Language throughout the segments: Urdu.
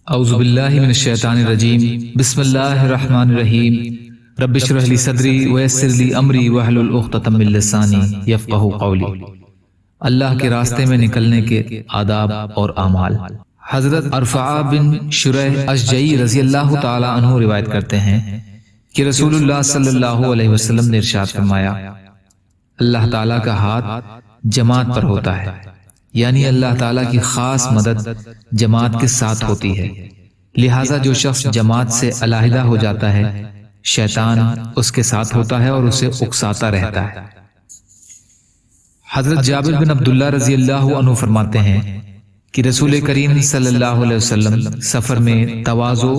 اعوذ باللہ من الشیطان الرجیم بسم اللہ الرحمن الرحیم رب اشرح لی صدری ویسر لی امری واحلل عقدۃ من لسانی یفقہوا قولی۔ اللہ کے راستے میں نکلنے کے آداب اور اعمال۔ حضرت ارفع بن شریح اشجعی رضی اللہ تعالی عنہ روایت کرتے ہیں کہ رسول اللہ صلی اللہ علیہ وسلم نے ارشاد فرمایا، اللہ تعالیٰ کا ہاتھ جماعت پر ہوتا ہے، یعنی اللہ تعالیٰ کی خاص مدد جماعت کے ساتھ ہوتی ہے، لہٰذا جو شخص جماعت سے علیحدہ ہو جاتا ہے شیطان اس کے ساتھ ہوتا ہے اور اسے اکساتا رہتا ہے۔ حضرت جابر بن عبداللہ رضی اللہ عنہ فرماتے ہیں کہ رسول کریم صلی اللہ علیہ وسلم سفر میں تواضع،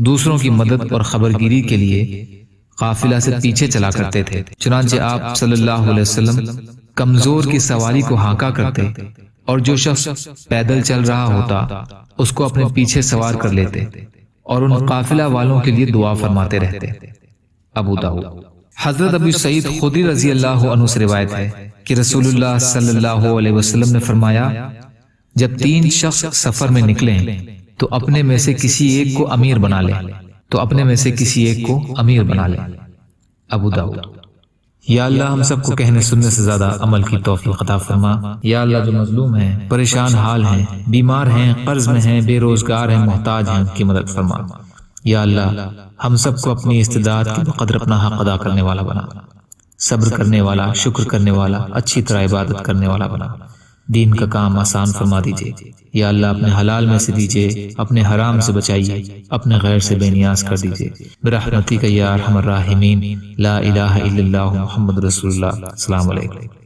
دوسروں کی مدد اور خبرگیری کے لیے قافلہ سے پیچھے چلا کرتے تھے، چنانچہ آپ صلی اللہ علیہ وسلم کمزور کی سواری کو ہانکا کرتے اور جو شخص پیدل چل رہا ہوتا اس کو اپنے پیچھے سوار کر لیتے اور ان قافلہ والوں کے لیے دعا فرماتے رہتے۔ ابو داؤد۔ حضرت ابو سعید خدری رضی اللہ عنہ سے روایت ہے کہ رسول اللہ صلی اللہ علیہ وسلم نے فرمایا، جب 3 شخص سفر میں نکلیں تو اپنے میں سے کسی ایک کو امیر بنا لیں۔ ابو داؤد۔ یا اللہ ہم سب کو کہنے سننے سے زیادہ عمل کی توفیق عطا فرما۔ یا اللہ جو مظلوم ہیں، پریشان حال ہیں، بیمار ہیں، قرض میں ہیں، بے روزگار ہیں، محتاج ہیں، ان کی مدد فرما۔ یا اللہ ہم سب کو اپنی استطاعت کے بقدر اپنا حق ادا کرنے والا بنا، صبر کرنے والا، شکر کرنے والا، اچھی طرح عبادت کرنے والا بنا۔ دین کا کام آسان فرما دیجئے۔ یا اللہ اپنے حلال میں سے دیجئے، اپنے حرام سے بچائیے، اپنے غیر سے بے نیاز کر دیجئے برحمتک یا ارحم الراحمین۔ لا الہ الا اللہ محمد رسول اللہ۔ السلام علیکم۔